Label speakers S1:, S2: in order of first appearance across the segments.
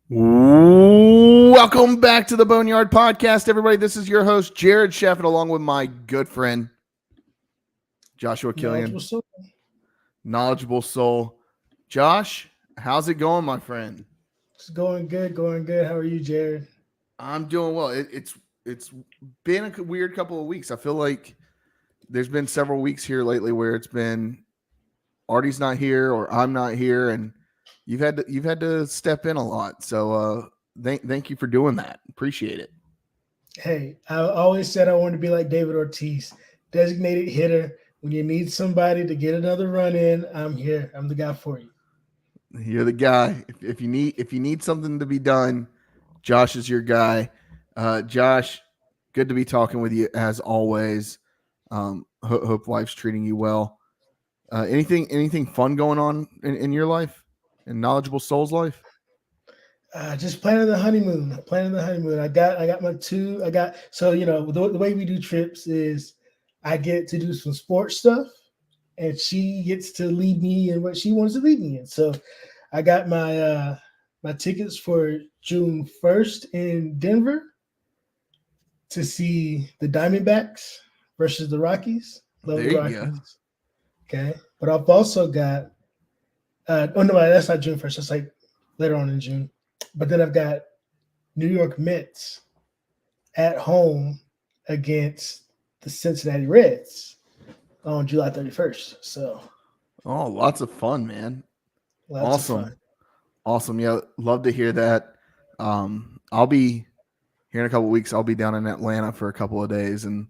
S1: Welcome back to the Boneyard Podcast, everybody. This is your host, Jared Shafit, along with my good friend, Joshua Killian. Knowledgeable soul. Josh, how's it going, my friend?
S2: It's going good, going good. How are you, Jared?
S1: I'm doing well. It's been a weird couple of weeks. I feel like there's been several weeks here lately where it's been Artie's not here or I'm not here, and you've had to step in a lot. So thank you for doing that. Appreciate it.
S2: Hey, I always said I wanted to be like David Ortiz, designated hitter. When you need somebody to get another run in, I'm here. I'm the guy for you.
S1: You're the guy. If you need something to be done, Josh is your guy. Josh, good to be talking with you as always. Hope life's treating you well. Anything fun going on in your life? In Knowledgeable Soul's life?
S2: Just planning the honeymoon. I got my two. So the way we do trips is I get to do some sports stuff, and she gets to lead me in what she wants to lead me in. So I got my tickets for June 1st in Denver to see the Diamondbacks versus the Rockies. Love the Rockies. Go. Okay, but I've also got. That's not June 1st. That's like later on in June. But then I've got New York Mets at home against the Cincinnati Reds on July 31st. So,
S1: lots of fun, man. Awesome. Yeah, love to hear that. I'll be here in a couple of weeks. I'll be down in Atlanta for a couple of days and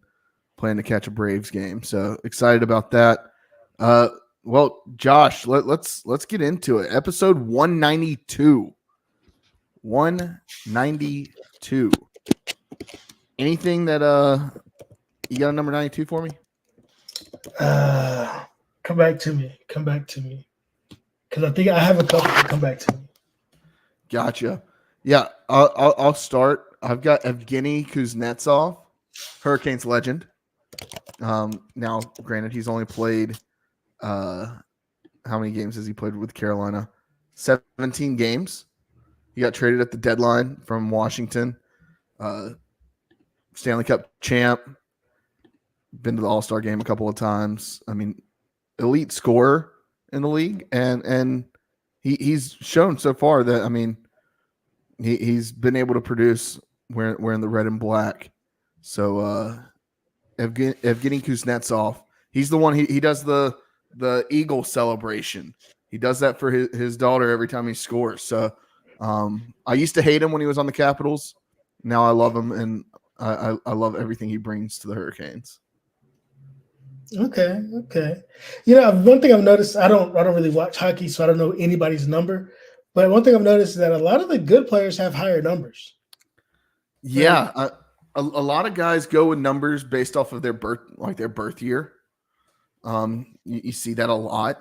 S1: plan to catch a Braves game. So excited about that. Well, Josh, let's get into it. Episode 192. 192. Anything that you got a number 92 for me?
S2: Come back to me. Because I think I have a couple to come back to me.
S1: Gotcha. Yeah, I'll start. I've got Evgeny Kuznetsov, Hurricanes legend. Now, granted, he's only played how many games has he played with Carolina? 17 games. He got traded at the deadline from Washington. Stanley Cup champ. Been to the All-Star game a couple of times. I mean, elite scorer in the league, and he's shown so far that, I mean, he's been able to produce wearing the red and black. So Evgeny Kuznetsov, he's the one. He does the Eagle celebration. He does that for his daughter every time he scores. So I used to hate him when he was on the Capitals. Now I love him, and I love everything he brings to the Hurricanes.
S2: Okay. One thing I've noticed, I don't really watch hockey, so I don't know anybody's number. But one thing I've noticed is that a lot of the good players have higher numbers.
S1: Yeah, a lot of guys go with numbers based off of their birth year. You see that a lot.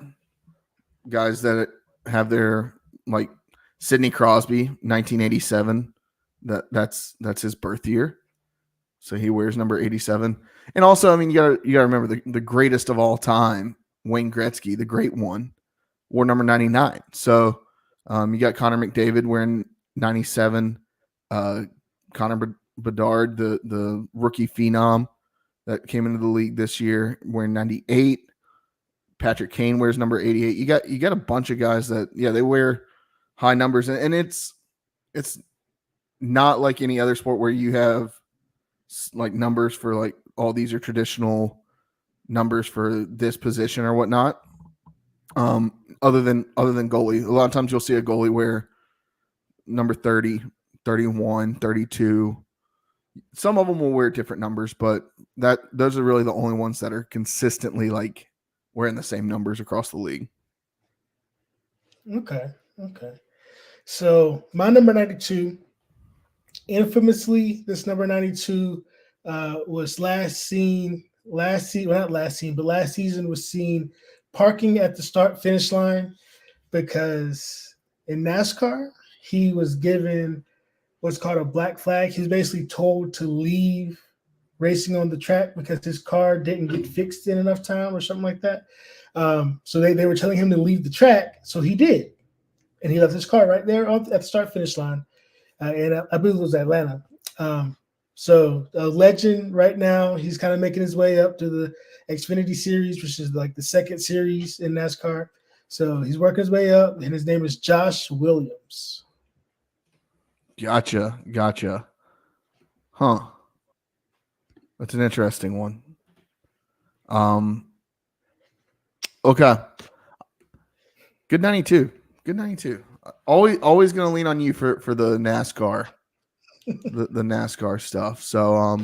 S1: Guys that have their, like Sidney Crosby, 1987. That's his birth year, so he wears number 87. And also, I mean, you gotta remember the greatest of all time, Wayne Gretzky, the great one, wore number 99. So you got Connor McDavid wearing 97. Connor Bedard, the rookie phenom that came into the league this year, wearing 98. Patrick Kane wears number 88. You got a bunch of guys that, yeah, they wear high numbers, and it's not like any other sport where you have like numbers for like, all these are traditional numbers for this position or whatnot. Other than goalie, a lot of times you'll see a goalie wear number 30, 31, 32. Some of them will wear different numbers, but those are really the only ones that are consistently like wearing the same numbers across the league.
S2: Okay. So my number 92, infamously, this number 92 was last season was seen parking at the start-finish line because in NASCAR, he was given what's called a black flag. He's basically told to leave racing on the track because his car didn't get fixed in enough time or something like that. So they were telling him to leave the track, so he did. and he left his car right there at the start finish line, and I believe it was Atlanta. So a legend right now. He's kind of making his way up to the Xfinity Series, which is like the second series in NASCAR. So he's working his way up, and his name is Josh Williams.
S1: Gotcha. Huh. That's an interesting one. Okay. Good 92. Always going to lean on you for the NASCAR, the NASCAR stuff. So,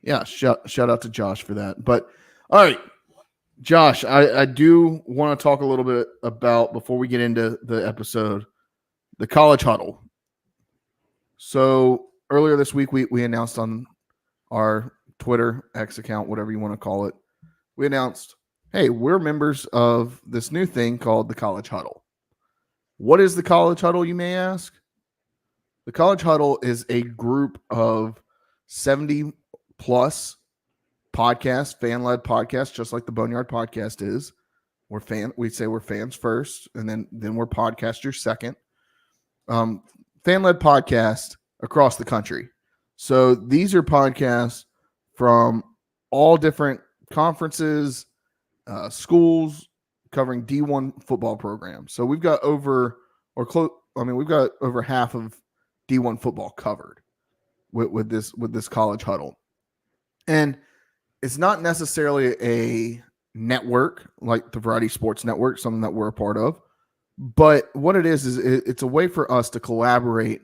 S1: yeah, shout out to Josh for that. But all right, Josh, I do want to talk a little bit about, before we get into the episode, the college huddle. So earlier this week, we announced on our Twitter, X account, whatever you want to call it, we announced, hey, we're members of this new thing called the college huddle. What is the college huddle, you may ask? The college huddle is a group of 70 plus podcasts, fan-led podcasts, just like the Boneyard Podcast is. We say we're fans first, and then we're podcasters second. Fan-led podcast across the country. So these are podcasts from all different conferences, schools, covering D1 football programs. So we've got over half of D1 football covered with this college huddle. And it's not necessarily a network like the Variety Sports Network, something that we're a part of. But what it is it's a way for us to collaborate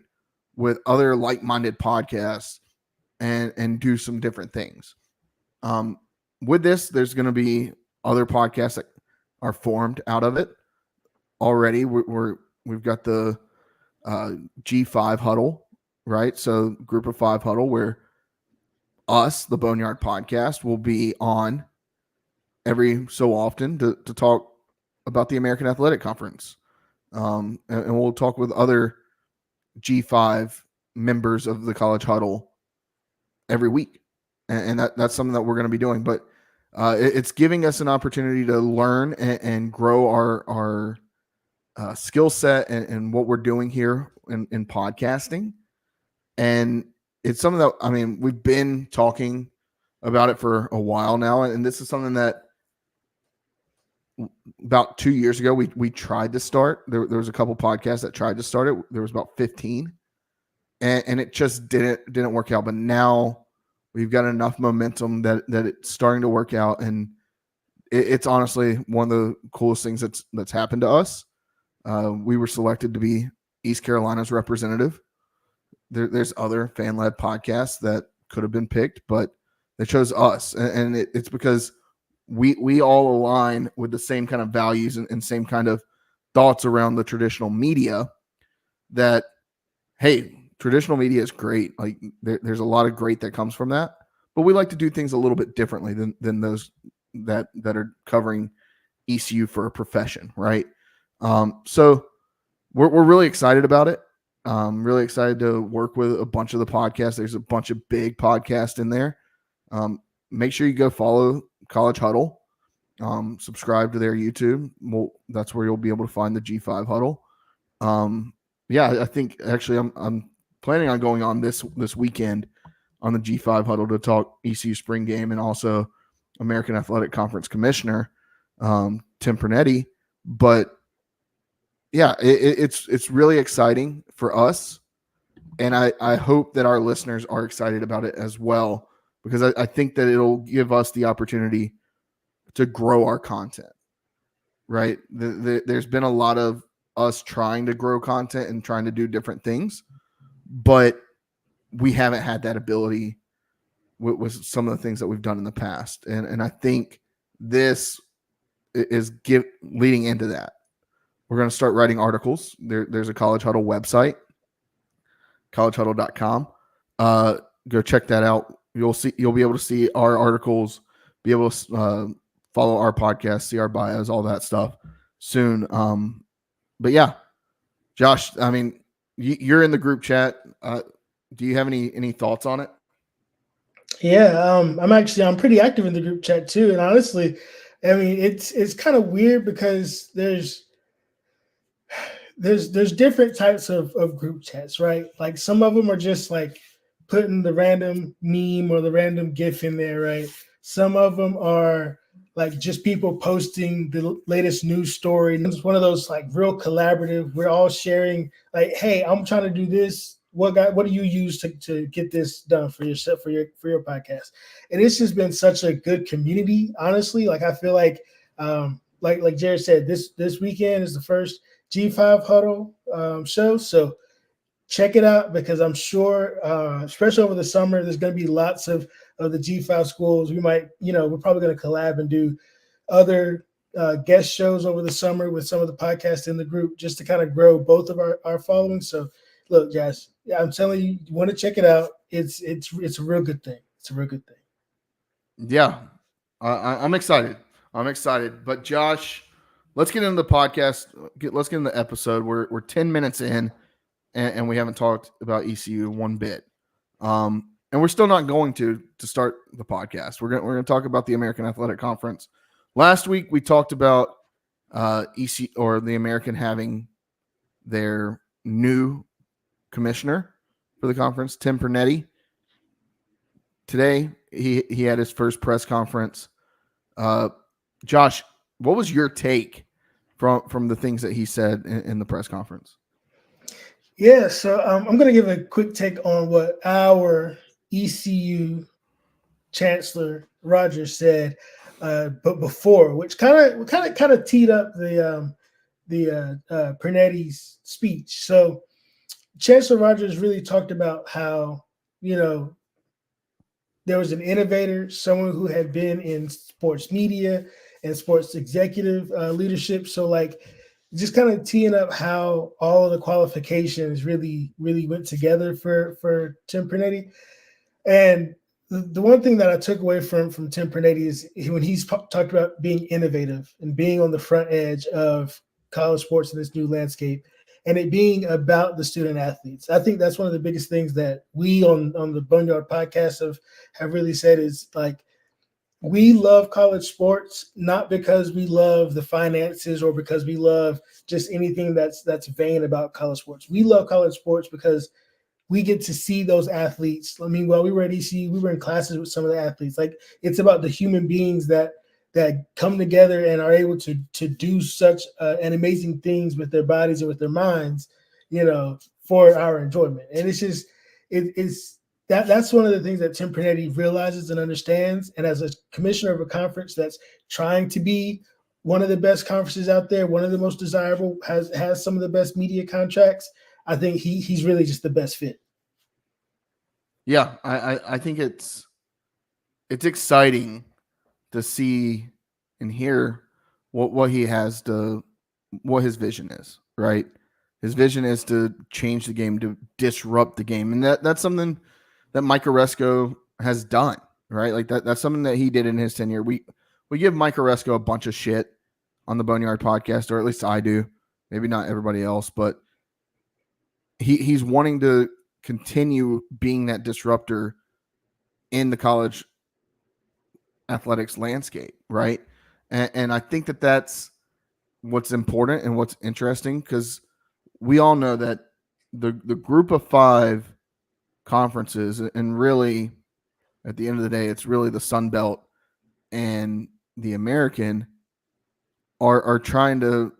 S1: with other like-minded podcasts and do some different things. With this, there's going to be other podcasts that are formed out of it already. We've got the G5 huddle, right? So group of 5 huddle, where us, the Boneyard Podcast, will be on every so often to talk about the American Athletic Conference. And we'll talk with other G5 members of the college huddle every week. And that's something that we're going to be doing. But it's giving us an opportunity to learn and grow our skill set and what we're doing here in podcasting. And it's something that, we've been talking about it for a while now. And this is something that about 2 years ago, we tried to start. There was a couple podcasts that tried to start it. There was about 15 and it just didn't work out. But now we've got enough momentum that it's starting to work out. And it's honestly one of the coolest things that's happened to us. We were selected to be East Carolina's representative. There's other fan-led podcasts that could have been picked, but they chose us. And it's because we all align with the same kind of values and same kind of thoughts around the traditional media, that, hey, traditional media is great. Like there's a lot of great that comes from that, but we like to do things a little bit differently than those that are covering ECU for a profession. Right. So we're really excited about it. Really excited to work with a bunch of the podcasts. There's a bunch of big podcasts in there. Make sure you go follow College Huddle, subscribe to their YouTube. That's where you'll be able to find the G5 Huddle. I think actually I'm planning on going on this weekend on the G5 Huddle to talk ECU spring game and also American Athletic Conference Commissioner Tim Pernetti. But yeah, it's really exciting for us, and I hope that our listeners are excited about it as well, because I think that it'll give us the opportunity to grow our content, right? There's been a lot of us trying to grow content and trying to do different things, but we haven't had that ability with some of the things that we've done in the past. And I think this is leading into that. We're going to start writing articles. There's a College Huddle website, collegehuddle.com. Go check that out. You'll be able to see our articles, be able to follow our podcast, see our bios, all that stuff soon. But yeah, Josh, you're in the group chat. Do you have any thoughts on it?
S2: Yeah, I'm pretty active in the group chat too. And honestly, it's kind of weird because there's there's different types of group chats, right? Like some of them are just like putting the random meme or the random GIF in there, right? Some of them are like just people posting the latest news story. And it's one of those like real collaborative. We're all sharing, like, hey, I'm trying to do this. What do you use to get this done for yourself for your podcast? And it's just been such a good community, honestly. Like I feel like Jared said, this weekend is the first G5 Huddle show. So check it out because I'm sure, especially over the summer, there's going to be lots of the G5 schools. We might, we're probably going to collab and do other guest shows over the summer with some of the podcasts in the group just to kind of grow both of our following. So look, guys, I'm telling you, you want to check it out. It's a real good thing. It's a real good thing.
S1: Yeah, I'm excited. I'm excited. But Josh, let's get into the podcast. Let's get into the episode. We're 10 minutes in, and we haven't talked about ECU one bit. And we're still not going to start the podcast. We're gonna talk about the American Athletic Conference. Last week we talked about ECU or the American having their new commissioner for the conference, Tim Pernetti. Today he had his first press conference. Josh, what was your take from the things that he said in the press conference?
S2: Yeah, so I'm going to give a quick take on what our ECU Chancellor Rogers said, but before, which kind of teed up the Pernetti's speech. So Chancellor Rogers really talked about how there was an innovator, someone who had been in sports media and sports executive leadership. So like just kind of teeing up how all of the qualifications really went together for Tim Pernetti. And the one thing that I took away from Tim Pernetti is when he's talked about being innovative and being on the front edge of college sports in this new landscape, and it being about the student athletes. I think that's one of the biggest things that we on the Boneyard Podcast have really said is like, we love college sports, not because we love the finances or because we love just anything that's vain about college sports. We love college sports because we get to see those athletes. I mean, while we were at ECU, we were in classes with some of the athletes. Like it's about the human beings that come together and are able to do such an amazing things with their bodies and with their minds, for our enjoyment. And it's just, that's one of the things that Tim Pernetti realizes and understands. And as a commissioner of a conference that's trying to be one of the best conferences out there, one of the most desirable, has some of the best media contracts, I think he's really just the best fit.
S1: Yeah, I think it's exciting to see and hear what he has what his vision is, right? His vision is to change the game, to disrupt the game. And that's something that Mike Oresco has done, right? Like that's something that he did in his tenure. We give Mike Oresco a bunch of shit on the Boneyard Podcast, or at least I do. Maybe not everybody else, but he's wanting to continue being that disruptor in the college athletics landscape, right? And I think that's what's important and what's interesting, because we all know that the group of 5 conferences, and really at the end of the day, it's really the Sun Belt and the American are trying to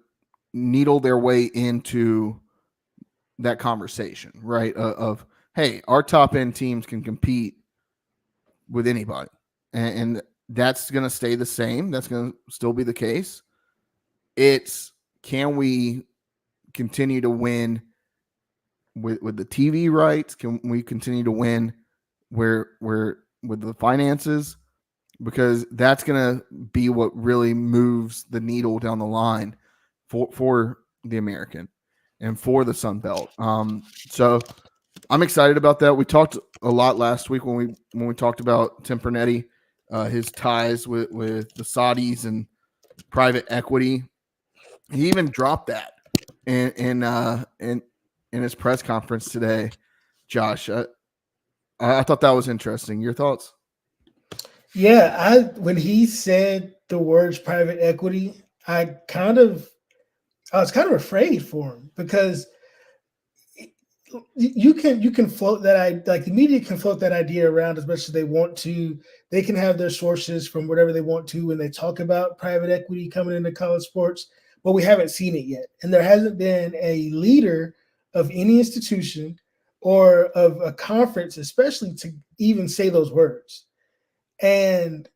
S1: needle their way into that conversation, right? Of hey, our top end teams can compete with anybody, and that's going to stay the same. That's going to still be the case. It's, can we continue to win with the TV rights? Can we continue to win where with the finances? Because that's going to be what really moves the needle down the line for the American and for the Sun Belt. So I'm excited about that. We talked a lot last week when we talked about Tim Pernetti, his ties with the Saudis and private equity. He even dropped that in his press conference today. Josh, I thought that was interesting. Your thoughts?
S2: Yeah, when he said the words private equity, I kind of I was kind of afraid for him because you can float that like the media can float that idea around as much as they want to. They can have their sources from whatever they want to when they talk about private equity coming into college sports, but we haven't seen it yet, and there hasn't been a leader of any institution or of a conference, especially to even say those words. And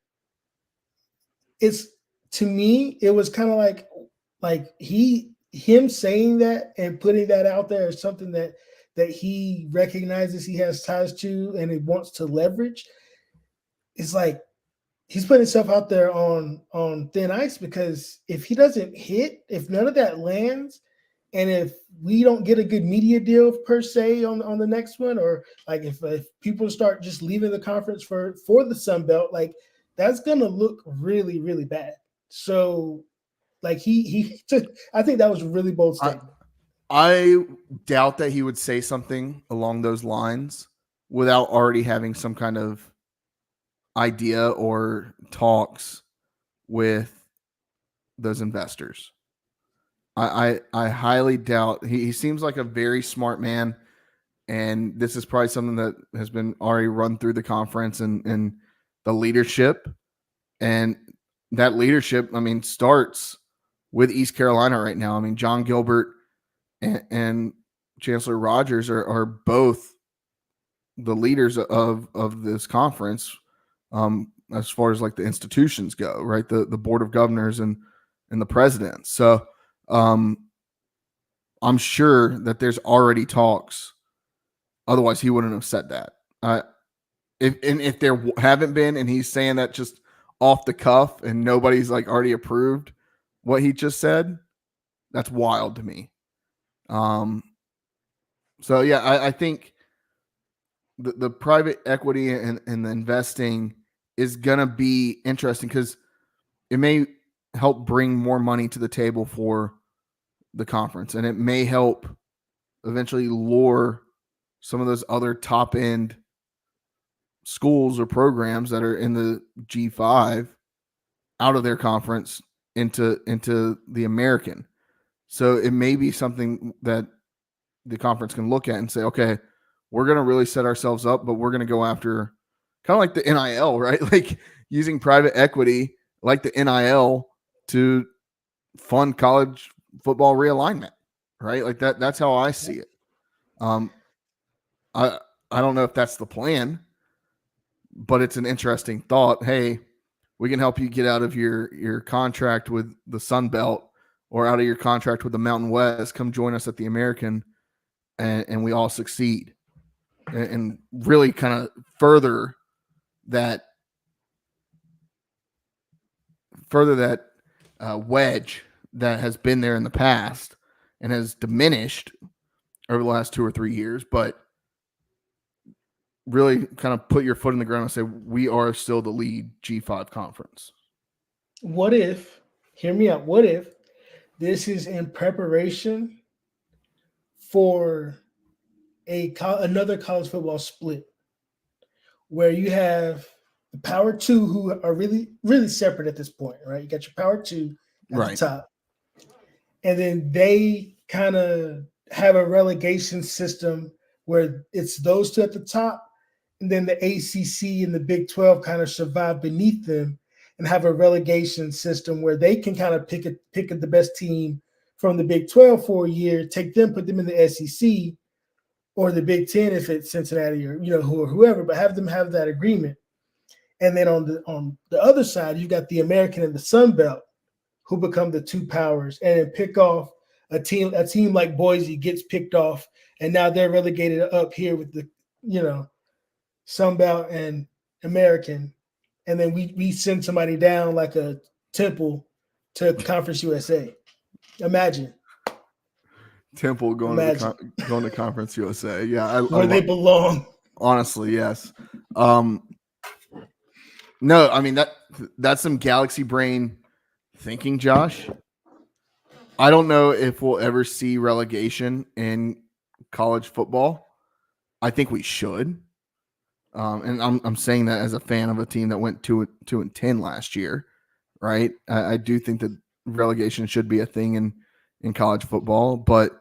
S2: it's to me, it was kind of like him saying that and putting that out there is something that he recognizes he has ties to and he wants to leverage. It's like he's putting himself out there on thin ice, because if he doesn't hit, if none of that lands, and if we don't get a good media deal per se on the next one, or like if people start just leaving the conference for the Sun Belt, like that's gonna look really, really bad. So like he took, I think that was a really bold statement.
S1: I doubt that he would say something along those lines without already having some kind of idea or talks with those investors. I highly doubt he seems like a very smart man, and this is probably something that has been already run through the conference and the leadership, and that leadership, I mean, starts with East Carolina right now. I mean, John Gilbert and Chancellor Rogers are both the leaders of this conference, as far as like the institutions go, right? The board of governors and the president. So I'm sure that there's already talks. Otherwise, he wouldn't have said that. If there haven't been, and he's saying that just off the cuff, and nobody's like already approved what he just said, that's wild to me. So yeah, I think the private equity and the investing is gonna be interesting because it may help bring more money to the table for the conference, and it may help eventually lure some of those other top end schools or programs that are in the G5 out of their conference into the American. So it may be something that the conference can look at and say, okay, we're going to really set ourselves up, but we're going to go after kind of like the NIL, right? Like using private equity like the NIL to fund college football realignment, right? Like that's how I see it. I don't know if that's the plan, but it's an interesting thought. Hey, we can help you get out of your contract with the Sun Belt or out of your contract with the Mountain West. Come join us at the American, and we all succeed, and really kind of further that wedge that has been there in the past and has diminished over the last 2 or 3 years, but really kind of put your foot in the ground and say, we are still the lead G5 conference.
S2: What if, hear me out, what if this is in preparation for another college football split where you have the Power 2 who are really, really separate at this point, right? You got your Power 2 at the top. And then they kind of have a relegation system where it's those two at the top, and then the ACC and the Big 12 kind of survive beneath them and have a relegation system where they can kind of pick the best team from the Big 12 for a year, take them, put them in the SEC or the Big 10 if it's Cincinnati or whoever, but have them have that agreement. And then on the other side, you've got the American and the Sun Belt who become the two powers, and then pick off a team like Boise gets picked off, and now they're relegated up here with the Sun Belt and American, and then we send somebody down like a Temple to Conference USA. Imagine
S1: Temple going to Conference USA. Yeah,
S2: where they belong.
S1: Honestly, yes. No, I mean that's some galaxy brain thinking, Josh. I don't know if we'll ever see relegation in college football. I think we should. And I'm saying that as a fan of a team that went 2-10 last year, right? I do think that relegation should be a thing in college football, but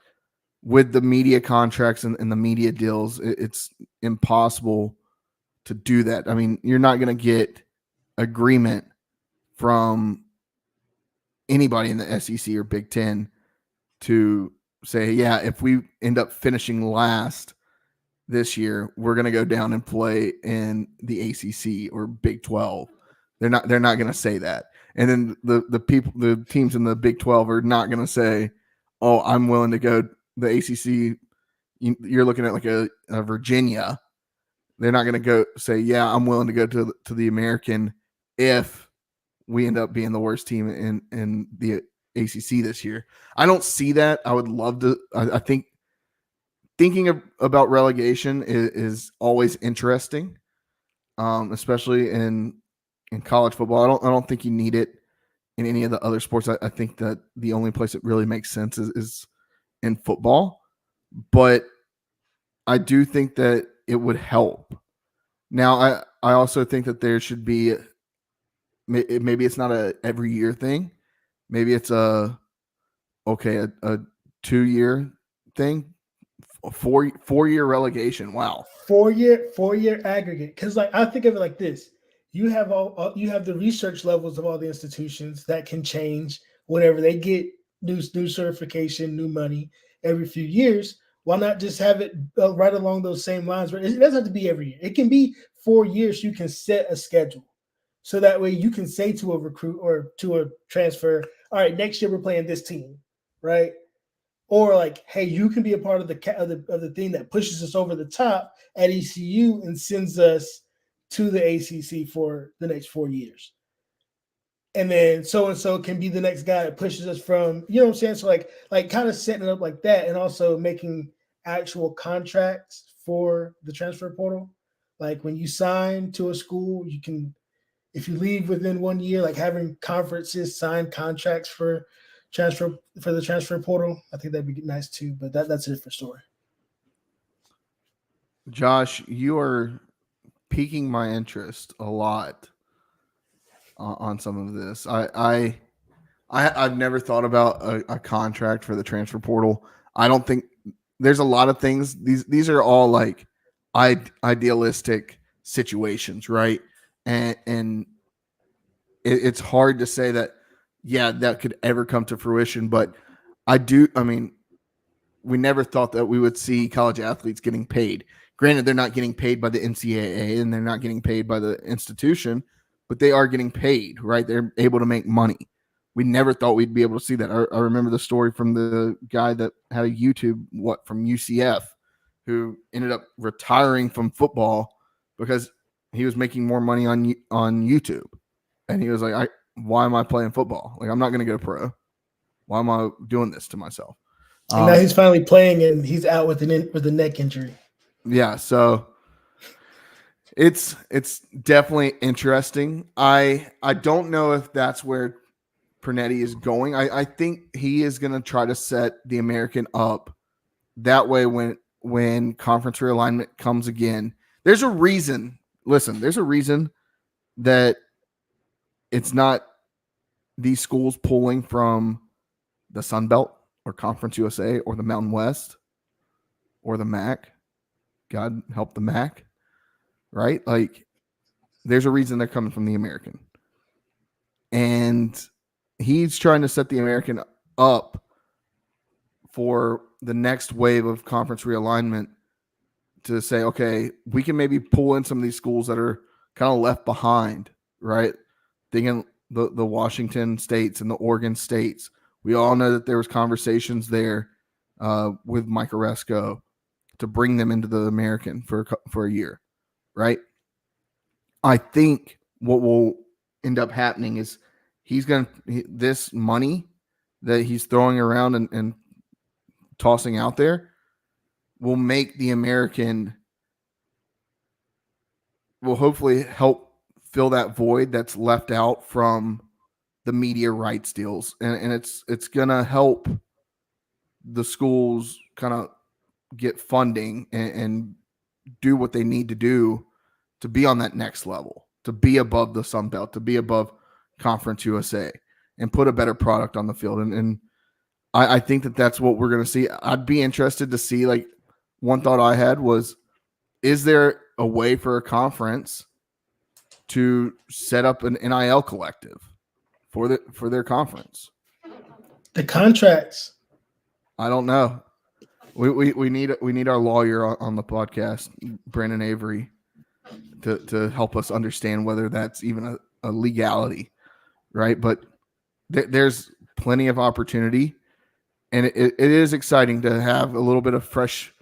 S1: with the media contracts and the media deals, it's impossible to do that. I mean, you're not going to get agreement from anybody in the SEC or Big Ten to say, yeah, if we end up finishing last this year, we're going to go down and play in the ACC or Big 12. They're not going to say that. And then the teams in the Big 12 are not going to say, oh, I'm willing to go the ACC. You're looking at like a Virginia. They're not going to go say, yeah, I'm willing to go to the American if we end up being the worst team in the ACC this year. I don't see that. I would love to. I think thinking about relegation is always interesting, especially in college football. I don't think you need it in any of the other sports. I think that the only place it really makes sense is in football. But I do think that it would help. Now, I also think that there should be, maybe it's not a every year thing. Maybe it's a 2-year thing, a 4-year relegation. Wow.
S2: 4-year aggregate. Because like I think of it like this: you have the research levels of all the institutions that can change whenever they get new certification, new money every few years. Why not just have it right along those same lines? It doesn't have to be every year. It can be 4 years. You can set a schedule. So that way you can say to a recruit or to a transfer, all right, next year we're playing this team, right? Or like, hey, you can be a part of the thing that pushes us over the top at ECU and sends us to the ACC for the next 4 years. And then so-and-so can be the next guy that pushes us from, you know what I'm saying? So like kind of setting it up like that, and also making actual contracts for the transfer portal. Like when you sign to a school, you can, if you leave within 1 year, like having conferences sign contracts for the transfer portal. I think that'd be nice too, but that's a different story.
S1: Josh, you are piquing my interest a lot on some of this. I've never thought about a contract for the transfer portal. I don't think there's a lot of things. These are all like idealistic situations, right? And it's hard to say that, yeah, that could ever come to fruition. But I mean, we never thought that we would see college athletes getting paid. Granted, they're not getting paid by the NCAA and they're not getting paid by the institution, but they are getting paid, right? They're able to make money. We never thought we'd be able to see that. I remember the story from the guy that had a YouTube, from UCF, who ended up retiring from football because he was making more money on YouTube. And he was like, why am I playing football? Like, I'm not going to go pro. Why am I doing this to myself?
S2: And now he's finally playing, and he's out with a neck injury.
S1: Yeah, so it's definitely interesting. I don't know if that's where Pernetti is going. I think he is going to try to set the American up that way when conference realignment comes again. There's a reason. Listen, there's a reason that it's not these schools pulling from the Sun Belt or Conference USA or the Mountain West or the MAC. God help the MAC, right? Like, there's a reason they're coming from the American. And he's trying to set the American up for the next wave of conference realignment to say, okay, we can maybe pull in some of these schools that are kind of left behind, right? Thinking the Washington states and the Oregon states. We all know that there was conversations there with Mike Oresco to bring them into the American for a year, right? I think what will end up happening is this money that he's throwing around and tossing out there will make the American, will hopefully help fill that void that's left out from the media rights deals. And it's going to help the schools kind of get funding and do what they need to do to be on that next level, to be above the Sun Belt, to be above Conference USA, and put a better product on the field. And I think that's what we're going to see. I'd be interested to see, like, one thought I had was, is there a way for a conference to set up an NIL collective for their conference?
S2: The contracts.
S1: I don't know. We need our lawyer on the podcast, Brandon Avery, to help us understand whether that's even a legality, right? But there's plenty of opportunity, and it is exciting to have a little bit of fresh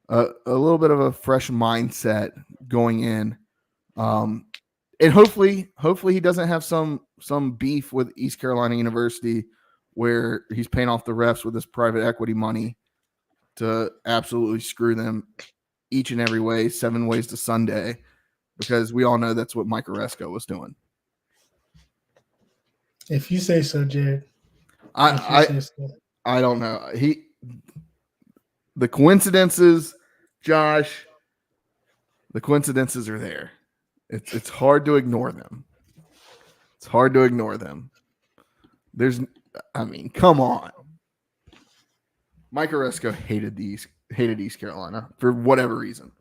S1: mindset going in, and hopefully he doesn't have some beef with East Carolina University where he's paying off the refs with his private equity money to absolutely screw them each and every way, 7 ways to Sunday, because we all know that's what Mike Oresco was doing.
S2: If you say so, Jared.
S1: I don't know. The coincidences, Josh, the coincidences are there. It's hard to ignore them. It's hard to ignore them. Come on. Mike Oresco hated East Carolina for whatever reason.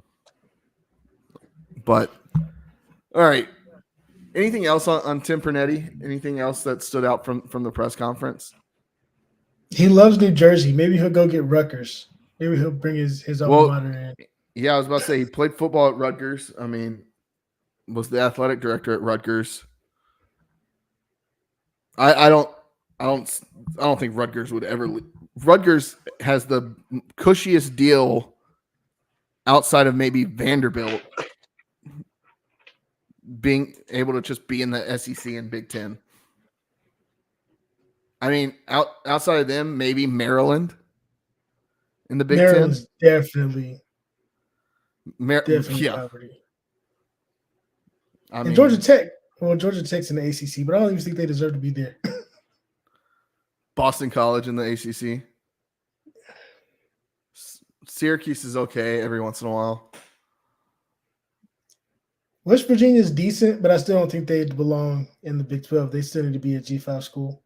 S1: But all right. Anything else on Tim Pernetti? Anything else that stood out from the press conference?
S2: He loves New Jersey. Maybe he'll go get Rutgers. Maybe he'll bring his alma mater in.
S1: Yeah, I was about to say he played football at Rutgers. Was the athletic director at Rutgers. I don't think Rutgers would ever. Rutgers has the cushiest deal outside of maybe Vanderbilt being able to just be in the SEC and Big Ten. Outside of them, maybe Maryland in the Big
S2: Maryland's
S1: Ten.
S2: Definitely
S1: Yeah.
S2: poverty. And Georgia Tech. Well, Georgia Tech's in the ACC, but I don't even think they deserve to be there.
S1: Boston College in the ACC. Syracuse is okay every once in a while.
S2: West Virginia is decent, but I still don't think they belong in the Big 12. They still need to be a G5 school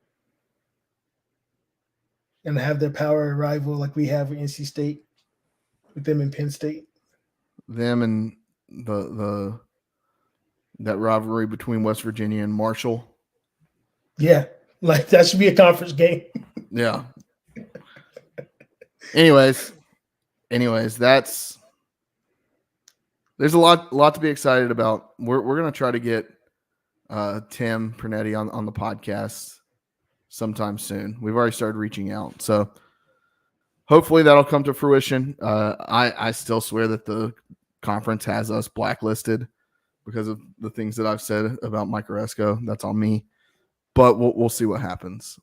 S2: and have their power rival like we have with NC State, with them in Penn State.
S1: Them and that rivalry between West Virginia and Marshall.
S2: Yeah, like that should be a conference game.
S1: Yeah. Anyways, there's a lot to be excited about. We're gonna try to get Tim Pernetti on the podcast sometime soon. We've already started reaching out, so hopefully that'll come to fruition. I still swear that the conference has us blacklisted because of the things that I've said about Mike Oresco. That's on me, but we'll see what happens.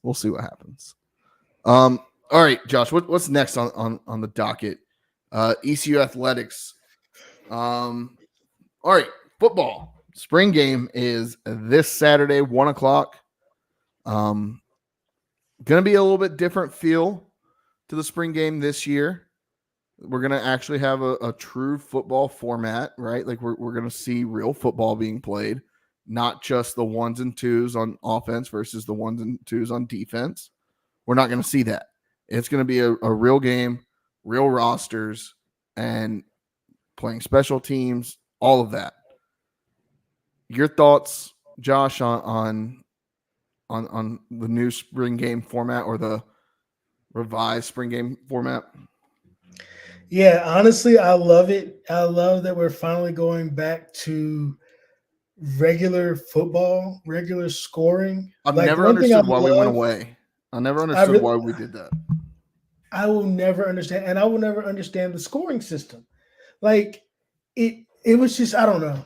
S1: All right, Josh, what's next on the docket? ECU athletics. All right, football. Spring game is this Saturday, 1:00. Going to be a little bit different feel to the spring game this year. We're going to actually have a true football format, right? Like we're going to see real football being played, not just the 1s and 2s on offense versus the 1s and 2s on defense. We're not going to see that. It's going to be a real game, real rosters, and playing special teams, all of that. Your thoughts, Josh, on the new spring game format or the revised spring game format?
S2: Yeah, honestly, I love it. I love that we're finally going back to regular football, regular scoring.
S1: I've never understood why we went away. I never understood why we did that.
S2: I will never understand, and I will never understand the scoring system. Like it was just, I don't know.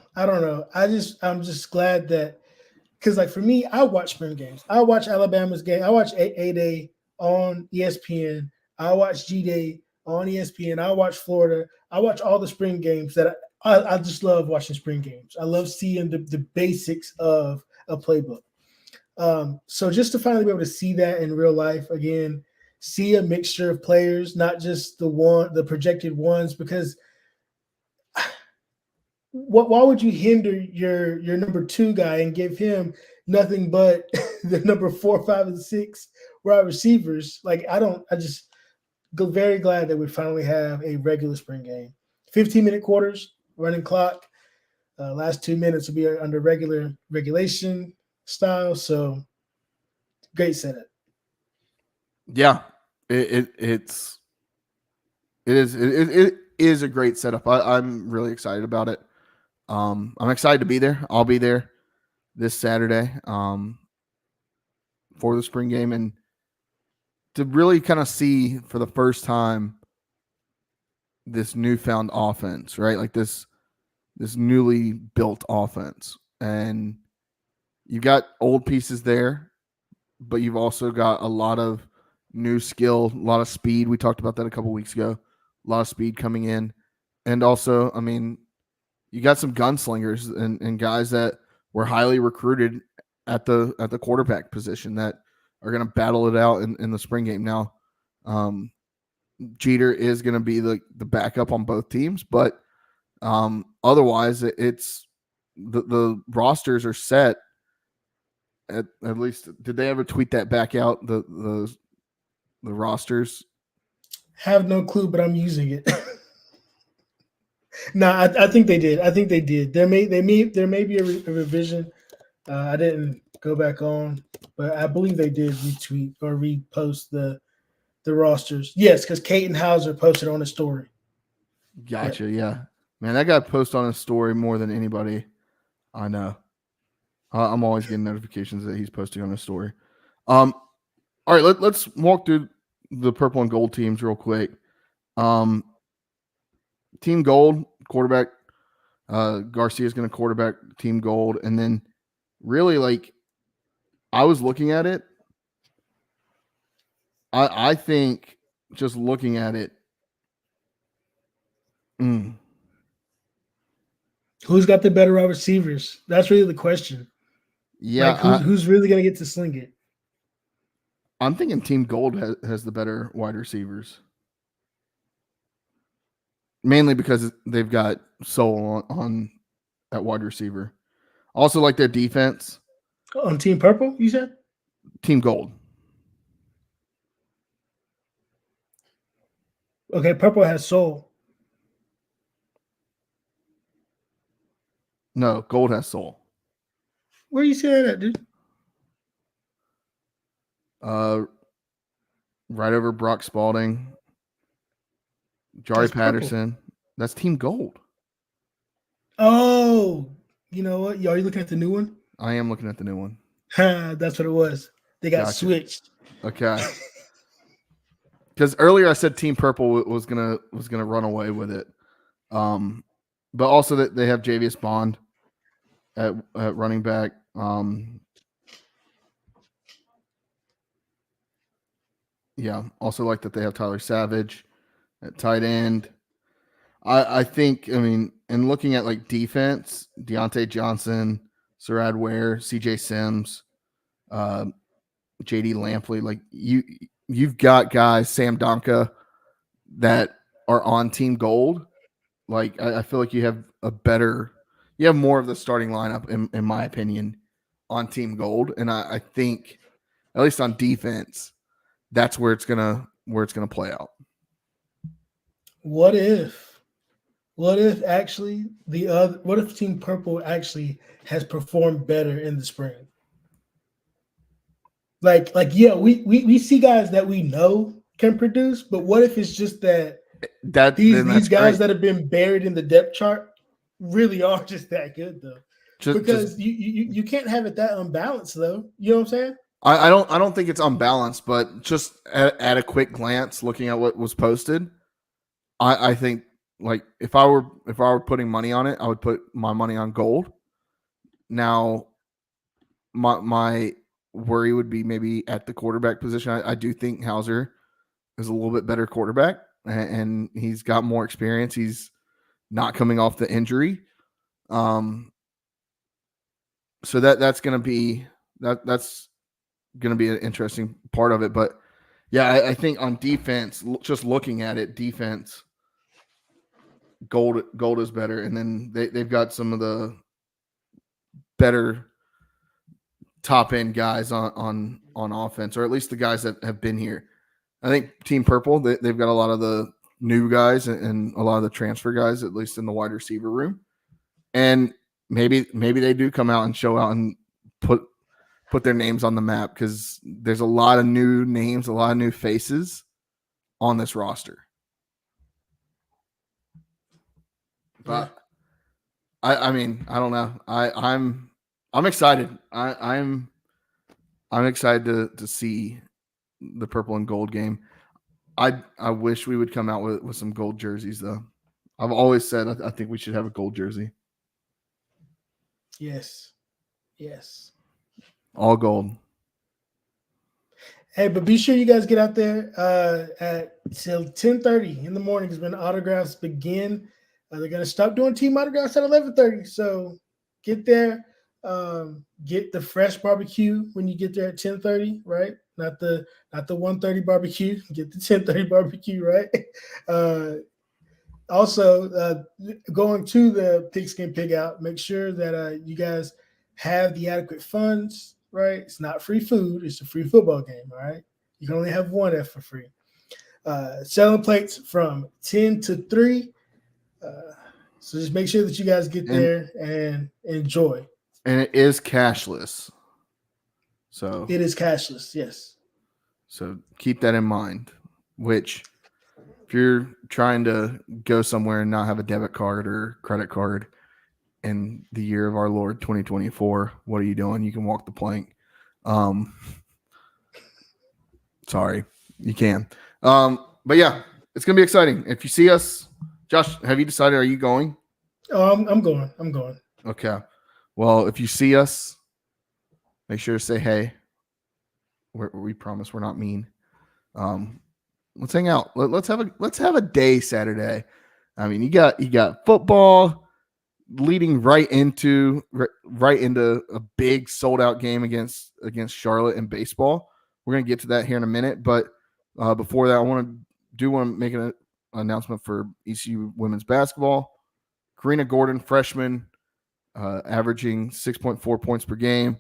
S2: I'm just glad that, because like for me, I watch spring games. I watch Alabama's game. I watch A-Day on ESPN. I watch G-Day on ESPN. I watch Florida. I watch all the spring games that I just love watching spring games. I love seeing the basics of a playbook. So just to finally be able to see that in real life again, see a mixture of players, not just the projected ones, because why would you hinder your number 2 guy and give him nothing but the number 4, 5, and 6 wide receivers. Like I just go very glad that we finally have a regular spring game. 15-minute quarters, running clock. Last 2 minutes will be under regulation style. So great setup.
S1: Yeah, it is a great setup. I'm really excited about it. I'm excited to be there. I'll be there this Saturday for the spring game and to really kind of see for the first time this newfound offense, right? Like this newly built offense. And you've got old pieces there, but you've also got a lot of new skill, a lot of speed. We talked about that a couple weeks ago. A lot of speed coming in. And also, I mean, you got some gunslingers and guys that were highly recruited at the quarterback position that are going to battle it out in the spring game. Now, Jeter is going to be the backup on both teams, but otherwise, it's the rosters are set. At least, did they ever tweet that back out? The rosters.
S2: Have no clue, but I'm using it. No, I think they did. I think they did. There may be a revision. I didn't go back on, but I believe they did retweet or repost the rosters. Yes, because Caden Hauser posted on a story.
S1: Gotcha. Yeah, man, that guy posts on his story more than anybody I know. I'm always getting notifications that he's posting on his story. All right, let's walk through the purple and gold teams real quick. Team gold quarterback Garcia is going to quarterback team gold, and then really like I was looking at it. I think just looking at it.
S2: Who's got the better wide receivers? That's really the question.
S1: Yeah,
S2: like who's really going to get to sling it?
S1: I'm thinking Team Gold has the better wide receivers, mainly because they've got Soul on at wide receiver. Also, like their defense.
S2: On Team Purple, you said?
S1: Team Gold.
S2: Okay, Purple has Soul.
S1: No, Gold has Soul.
S2: Where you see that at, dude?
S1: Right over Brock Spalding, Jari Patterson. Purple. That's Team Gold.
S2: Oh, you know what? Are you looking at the new one?
S1: I am looking at the new one.
S2: That's what it was. They got switched.
S1: Okay. Because earlier I said Team Purple was gonna run away with it, but also that they have Javius Bond at running back. Yeah, also like that they have Tyler Savage at tight end. I think, I mean, and looking at like defense, Deontay Johnson, Sarad Ware, CJ Sims, JD Lampley, like you've got guys, Sam Donka, that are on Team Gold. Like I feel like you have more of the starting lineup in my opinion on Team Gold. And I think at least on defense, that's where it's gonna play out.
S2: What if actually what if Team Purple actually has performed better in the spring? Like yeah, we see guys that we know can produce, but what if it's just that these guys that have been buried in the depth chart really are just that good though? Because you can't have it that unbalanced though. You know what I'm saying?
S1: I don't think it's unbalanced, but just at a quick glance, looking at what was posted, I think like if I were putting money on it, I would put my money on Gold. Now, my worry would be maybe at the quarterback position. I do think Hauser is a little bit better quarterback, and he's got more experience. He's not coming off the injury, so that's going to be that's going to be an interesting part of it. But yeah, I think on defense, just looking at it, defense, Gold is better, and then they've got some of the better top end guys on offense, or at least the guys that have been here. I think Team Purple, they've got a lot of the new guys and a lot of the transfer guys, at least in the wide receiver room. And maybe they do come out and show out and put their names on the map, because there's a lot of new names, a lot of new faces on this roster. But I mean, I don't know. I'm excited. I'm excited to see the purple and gold game. I wish we would come out with some gold jerseys, though. I've always said I think we should have a gold jersey.
S2: Yes.
S1: All gold.
S2: Hey, but be sure you guys get out there at till 10:30 in the morning is when autographs begin. They're going to stop doing team autographs at 11:30. So get there. Get the fresh barbecue when you get there at 10:30, right? Not the 1:30 barbecue. Get the 10:30 barbecue, right? Also, going to the Pigskin Pig Out, make sure that you guys have the adequate funds, right? It's not free food. It's a free football game, all right? You can only have one F for free. Selling plates from 10 to 3. So just make sure that you guys get there and enjoy.
S1: And it is cashless. So
S2: it is cashless, yes.
S1: So keep that in mind, which if you're trying to go somewhere and not have a debit card or credit card in the year of our Lord 2024, what are you doing? You can walk the plank. Sorry, you can. But yeah, it's going to be exciting. If you see us, Josh, have you decided, are you going?
S2: Oh, I'm going.
S1: Okay. Well, if you see us, make sure to say hey. We promise we're not mean. Let's hang out. Let's have a day Saturday. I mean, you got football leading right into a big sold out game against Charlotte in baseball. We're gonna get to that here in a minute, but before that, I want to make an announcement for ECU women's basketball. Karina Gordon, freshman, averaging 6.4 points per game,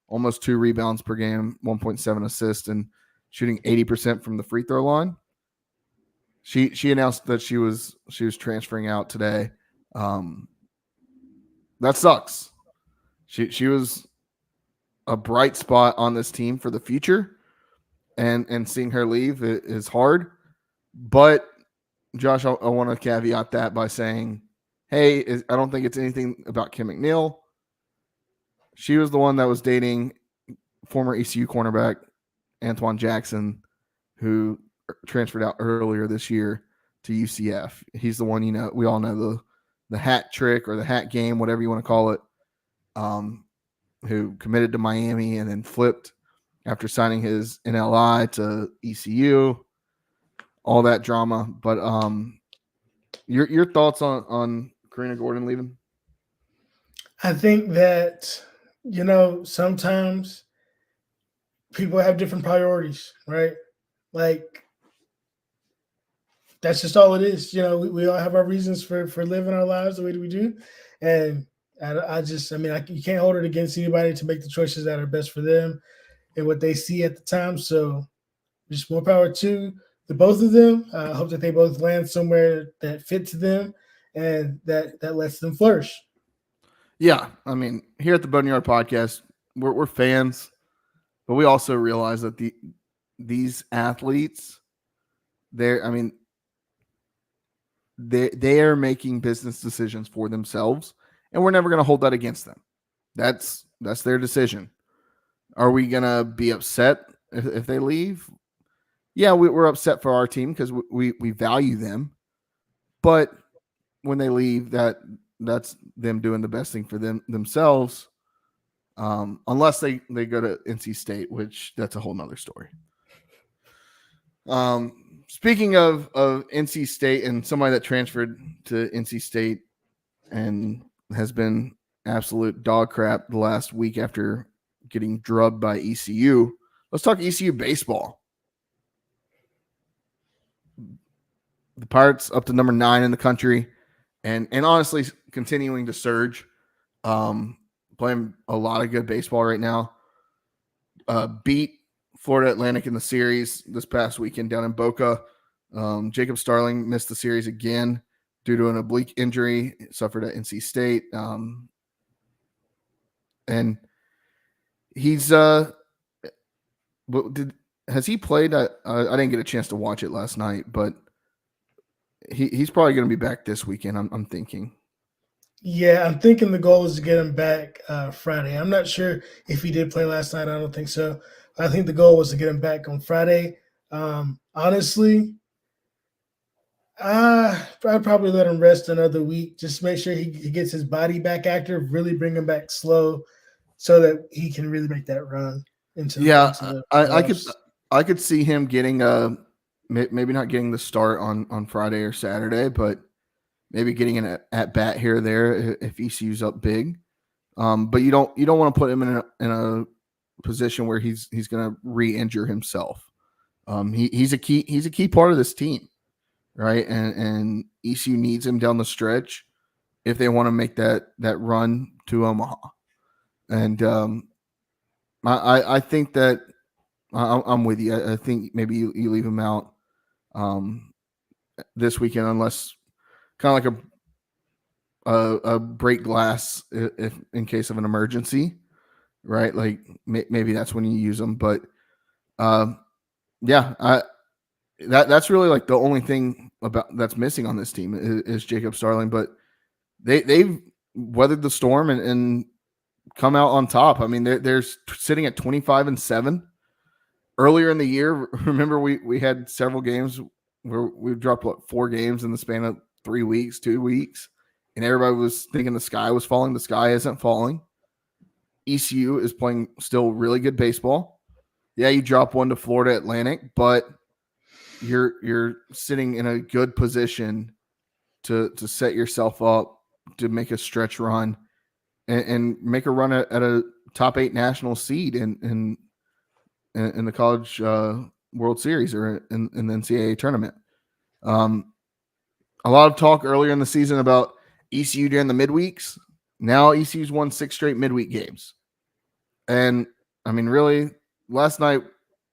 S1: almost 2 rebounds per game, 1.7 assists, and shooting 80% from the free throw line. She announced that she was transferring out today. That sucks. She was a bright spot on this team for the future, and seeing her leave is hard. But Josh, I want to caveat that by saying, hey, I don't think it's anything about Kim McNeil. She was the one that was dating former ECU cornerback Antoine Jackson, who transferred out earlier this year to UCF. He's the one, we all know the hat trick or the hat game, whatever you want to call it, who committed to Miami and then flipped after signing his NLI to ECU, all that drama. But your thoughts on Karina Gordon leaving?
S2: I think that, sometimes people have different priorities, right? Like, that's just all it is. We all have our reasons for living our lives the way that we do. And you can't hold it against anybody to make the choices that are best for them and what they see at the time. So just more power to the both of them. I hope that they both land somewhere that fits them and that lets them flourish.
S1: Yeah. I mean, here at the Boneyard Podcast, we're fans, but we also realize that these athletes, they are making business decisions for themselves, and we're never going to hold that against them. That's their decision. Are we going to be upset if they leave? Yeah, we're upset for our team because we value them. But when they leave, that's them doing the best thing for themselves. Unless they go to NC State, which that's a whole nother story. Speaking of NC State and somebody that transferred to NC State and has been absolute dog crap the last week after getting drubbed by ECU, let's talk ECU baseball. The Pirates up to number 9 in the country and honestly continuing to surge. Playing a lot of good baseball right now. beat Florida Atlantic in the series this past weekend down in Boca. Jacob Starling missed the series again due to an oblique injury suffered at NC State. And he's has he played? I didn't get a chance to watch it last night, but he's probably going to be back this weekend. I'm thinking.
S2: Yeah, I'm thinking the goal is to get him back Friday. I'm not sure if he did play last night. I don't think so. I think the goal was to get him back on Friday. Honestly, I'd probably let him rest another week. Just make sure he gets his body back active, really bring him back slow so that he can really make that run into the
S1: I could see him getting maybe not getting the start on Friday or Saturday, but maybe getting an at bat here or there if ECU's up big. But you don't want to put him in a position where he's going to re-injure himself. He's a key part of this team, right? And ECU needs him down the stretch if they want to make that run to Omaha. And I think that I'm with you. I think maybe you leave him out this weekend unless kind of like a break glass if in case of an emergency, right? Like maybe that's when you use them. But that's really like the only thing about that's missing on this team is Jacob Starling. But they've weathered the storm and come out on top. I mean, they're sitting at 25-7. Earlier in the year, remember we had several games where we dropped 4 games in the span of 3 weeks, 2 weeks, and everybody was thinking the sky was falling. The sky isn't falling. ECU is playing still really good baseball. Yeah, you drop one to Florida Atlantic, but you're sitting in a good position to set yourself up to make a stretch run and make a run at a top 8 national seed in the college World Series or in the NCAA tournament. A lot of talk earlier in the season about ECU during the midweeks. Now ECU's won 6 straight midweek games. And, I mean, really, last night,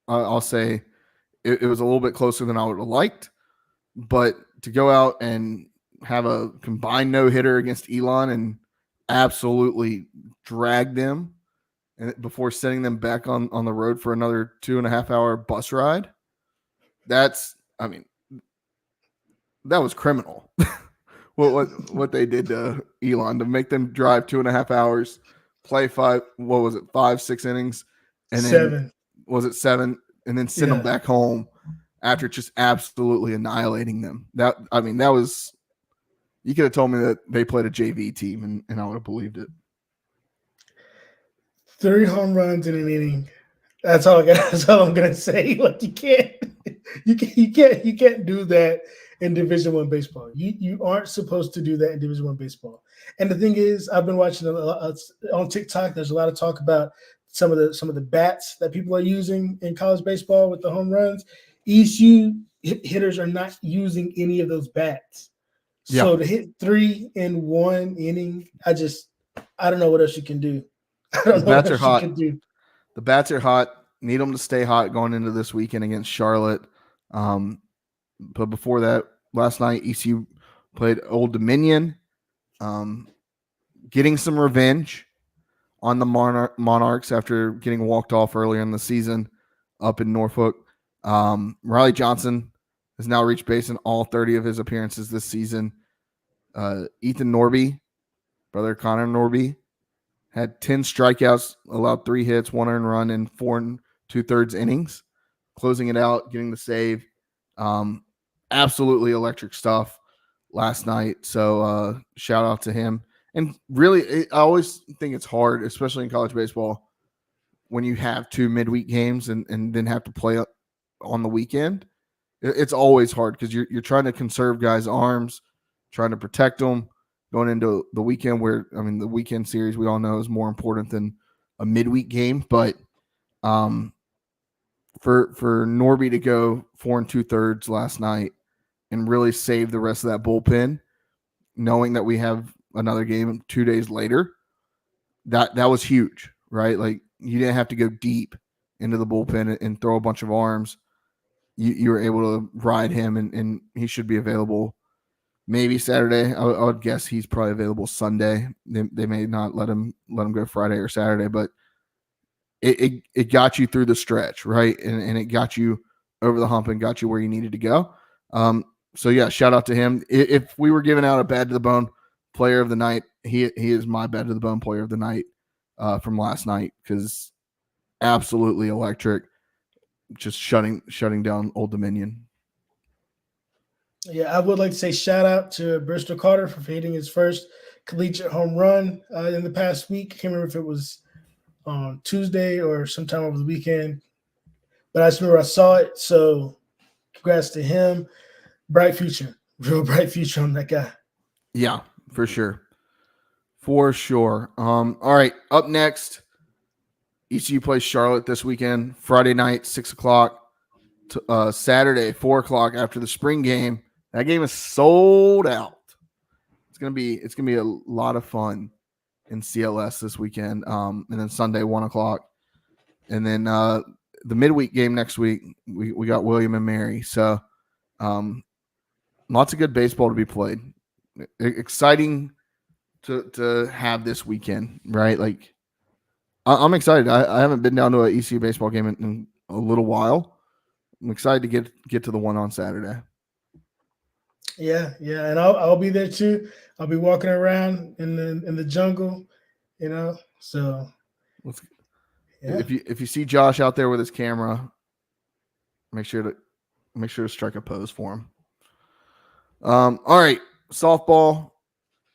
S1: I'll say it was a little bit closer than I would have liked. But to go out and have a combined no-hitter against Elon and absolutely drag them before sending them back on the road for another 2.5-hour bus ride, that was criminal. what they did to Elon to make them drive 2.5 hours, play 5-6 innings, and
S2: 7.
S1: Then was it 7, and then send them back home after just absolutely annihilating them. That was, you could have told me that they played a JV team and I would have believed it.
S2: 3 home runs in an inning. That's all I'm gonna say. Like you can't do that in Division I baseball. You aren't supposed to do that in Division I baseball. And the thing is, I've been watching a lot on TikTok. There's a lot of talk about some of the bats that people are using in college baseball with the home runs. ECU hitters are not using any of those bats.
S1: Yeah.
S2: So to hit 3 in 1 inning, I don't know what else you can do.
S1: The bats are hot. The bats are hot. Need them to stay hot going into this weekend against Charlotte. But before that, last night ECU played Old Dominion, getting some revenge on the Monarchs after getting walked off earlier in the season up in Norfolk. Riley Johnson has now reached base in all 30 of his appearances this season. Ethan Norby, brother Connor Norby, had 10 strikeouts, allowed 3 hits, 1 earned run in 4 2/3 innings, closing it out, getting the save. Absolutely electric stuff last night. So shout out to him. And really, I always think it's hard, especially in college baseball, when you have 2 midweek games and then have to play on the weekend. It's always hard because you're trying to conserve guys' arms, trying to protect them going into the weekend where, the weekend series we all know is more important than a midweek game. But for Norby to go 4 2/3 last night and really save the rest of that bullpen, knowing that we have another game 2 days later, that was huge, right? Like you didn't have to go deep into the bullpen and throw a bunch of arms, you were able to ride him, and he should be available maybe Saturday. I would guess he's probably available Sunday. They may not let him go Friday or Saturday, but it got you through the stretch, right? And it got you over the hump and got you where you needed to go. So yeah, shout out to him. If we were giving out a bad to the bone player of the night, he is my bad to the bone player of the night from last night, because absolutely electric, just shutting down Old Dominion.
S2: Yeah, I would like to say shout out to Bristol Carter for hitting his first collegiate home run in the past week. I can't remember if it was on Tuesday or sometime over the weekend, but I just remember I saw it. So congrats to him. Bright future, real bright future on that guy.
S1: Yeah, for sure. For sure. All right, up next, ECU plays Charlotte this weekend, Friday night, 6:00. Saturday, 4:00 after the spring game. That game is sold out. It's gonna be a lot of fun in CLS this weekend. And then Sunday, 1:00, and then the midweek game next week. We got William and Mary. So lots of good baseball to be played. Exciting to have this weekend, right? Like I'm excited. I haven't been down to an ECU baseball game in a little while. I'm excited to get to the one on Saturday.
S2: Yeah, and I'll be there too. I'll be walking around in the jungle, So
S1: yeah. If you see Josh out there with his camera, make sure to strike a pose for him. All right, softball.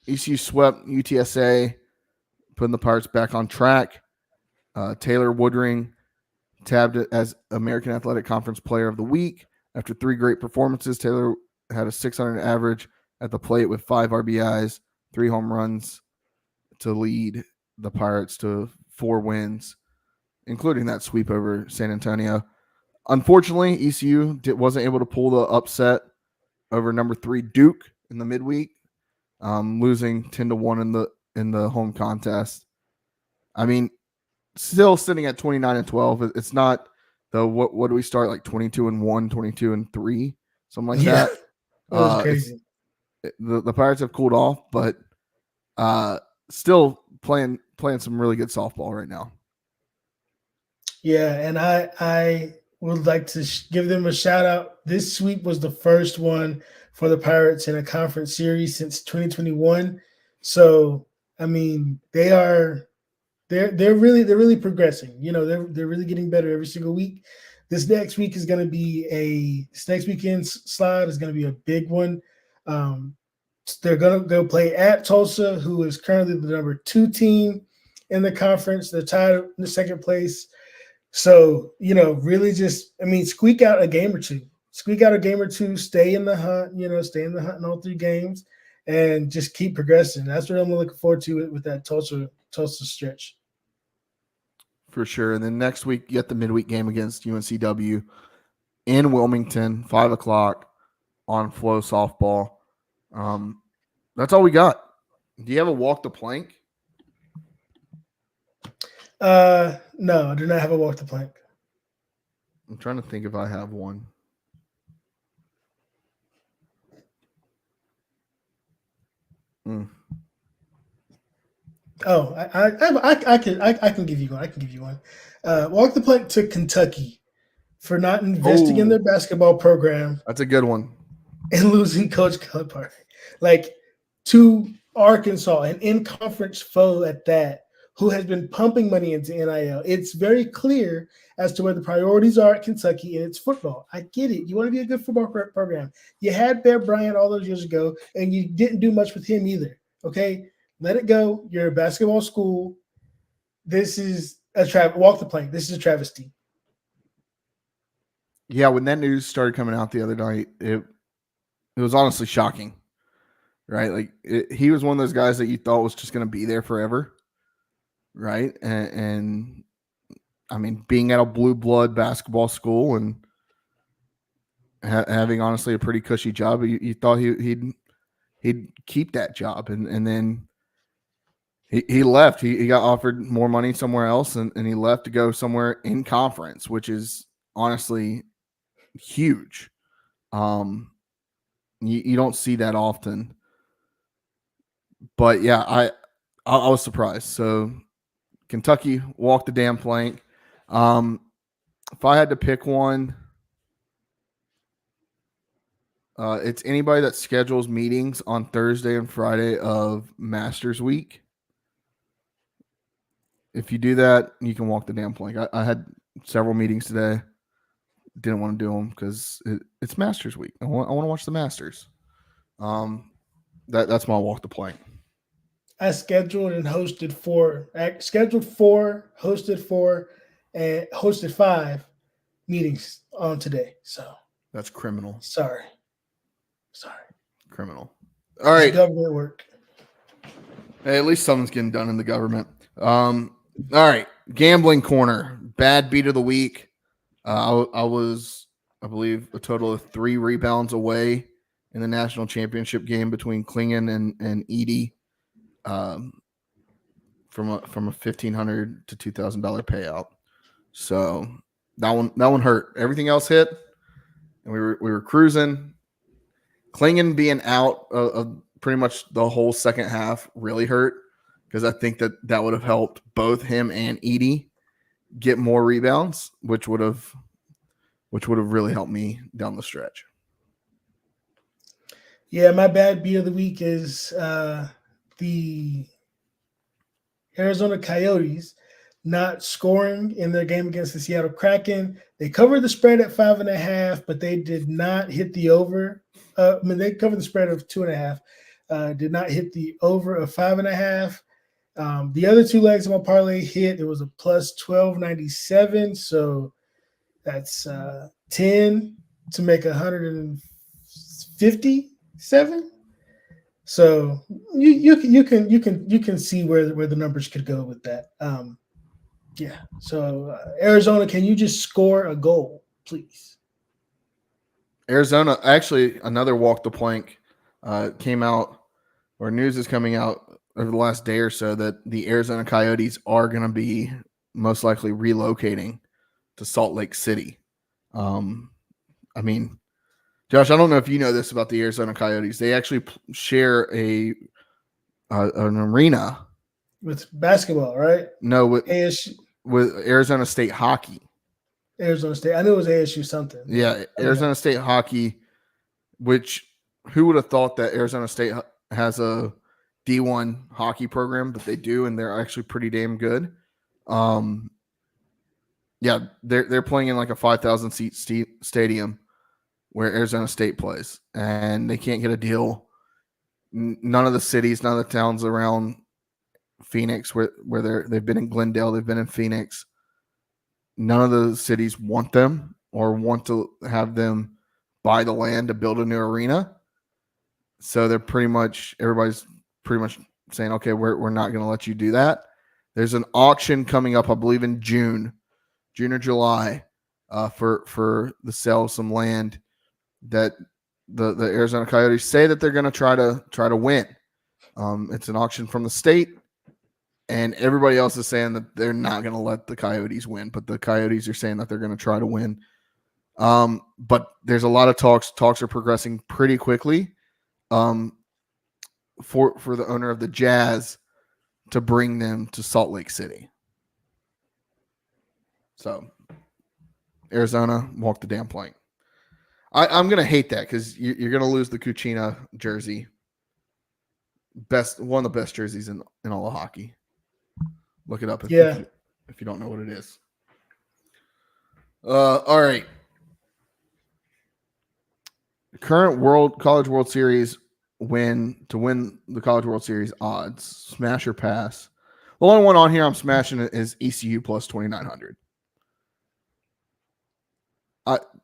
S1: ECU swept UTSA, putting the Pirates back on track. Taylor Woodring tabbed it as American Athletic Conference Player of the Week after 3 great performances. Taylor had a 600 average at the plate with 5 RBIs, 3 home runs to lead the Pirates to 4 wins, including that sweep over San Antonio. Unfortunately, ECU wasn't able to pull the upset over number 3 Duke in the midweek, losing 10-1 in the home contest. I mean, still sitting at 29-12. It's not the what do we start, like 22-1, 22-3, something like that.
S2: That was crazy.
S1: The Pirates have cooled off, but still playing some really good softball right now.
S2: Yeah, and I would like to give them a shout out. This sweep was the first one for the Pirates in a conference series since 2021. So I mean, they're really progressing. They're really getting better every single week. This next weekend slide is going to be a big one. They're going to go play at Tulsa, who is currently the number 2 team in the conference. They're tied in the second place. So, really squeak out a game or two. Stay in the hunt, stay in the hunt in all 3 games and just keep progressing. That's what I'm looking forward to with that Tulsa stretch.
S1: For sure. And then next week, you get the midweek game against UNCW in Wilmington, 5:00 on Flow Softball. That's all we got. Do you have a walk the plank?
S2: No, I do not have a walk the plank.
S1: I'm trying to think if I have one.
S2: Oh, I can give you one. Walk the plank to Kentucky for not investing in their basketball program.
S1: That's a good one.
S2: And losing Coach Calipari, to Arkansas, an in-conference foe at that, who has been pumping money into NIL. It's very clear as to where the priorities are at Kentucky, and it's football. I get it. You want to be a good football program. You had Bear Bryant all those years ago, and you didn't do much with him either. Okay? Let it go. You're a basketball school. This is walk the plank. This is a travesty.
S1: Yeah, when that news started coming out the other night, it was honestly shocking, right? Like he was one of those guys that you thought was just going to be there forever, right? And I mean, being at a blue blood basketball school and having honestly a pretty cushy job, you thought he'd keep that job, and then He left. He got offered more money somewhere else, and he left to go somewhere in conference, which is honestly huge. You don't see that often. But yeah, I was surprised. So Kentucky walked the damn plank. If I had to pick one, it's anybody that schedules meetings on Thursday and Friday of Masters Week. If you do that, you can walk the damn plank. I had several meetings today. Didn't want to do them because it's Masters Week. I want to watch the Masters. That's my walk the plank.
S2: I scheduled and hosted four. I scheduled four, hosted four, and hosted 5 meetings on today. So
S1: that's criminal.
S2: Sorry.
S1: Criminal. All right.
S2: It's government work.
S1: Hey, at least something's getting done in the government. All right. Gambling corner. Bad beat of the week. I was, I believe, a total of 3 rebounds away in the national championship game between Klingen and Edie. From a $1,500 to $2,000 payout. So that one hurt. Everything else hit, and we were cruising. Klingen being out of pretty much the whole second half really hurt, because I think that would have helped both him and Edie get more rebounds, which would have really helped me down the stretch.
S2: Yeah, my bad beat of the week is the Arizona Coyotes not scoring in their game against the Seattle Kraken. They covered the spread at 5.5, but they did not hit the over. They covered the spread of 2.5. Did not hit the over of 5.5. The other 2 legs of my parlay hit. It was a plus 1297. So that's 10 to make 157. So you can see where the numbers could go with that. Yeah. So Arizona, can you just score a goal, please?
S1: Arizona, actually, another walk the plank came out, or news is coming out over the last day or so, that the Arizona Coyotes are going to be most likely relocating to Salt Lake City. I mean, Josh, I don't know if you know this about the Arizona Coyotes. They actually share an arena
S2: with basketball, right?
S1: No, with
S2: ASU,
S1: with Arizona State hockey.
S2: Arizona State. I knew it was ASU something.
S1: Yeah, Arizona State hockey. Which, who would have thought that Arizona State has a D1 hockey program? But they do, and they're actually pretty damn good. Yeah, they're playing in like a 5,000 seat stadium where Arizona State plays, and they can't get a deal. None of the cities, none of the towns around Phoenix, where they've been in Glendale, they've been in Phoenix. None of the cities want them or want to have them buy the land to build a new arena. So everybody's pretty much saying, okay, we're not going to let you do that. There's an auction coming up, I believe, in June or July, for the sale of some land that the Arizona Coyotes say that they're going to try to win. It's an auction from the state, and everybody else is saying that they're not going to let the Coyotes win, but the Coyotes are saying that they're going to try to win. But there's a lot of talks. Talks are progressing pretty quickly. For the owner of the Jazz to bring them to Salt Lake City. So Arizona, walk the damn plank. I'm going to hate that because you're going to lose the Kuchina jersey. One of the best jerseys in all of hockey. Look it up if you don't know what it is. All right. Current College World Series to win the College World Series odds, smash or pass. The only one on here I'm smashing is ECU plus 2,900.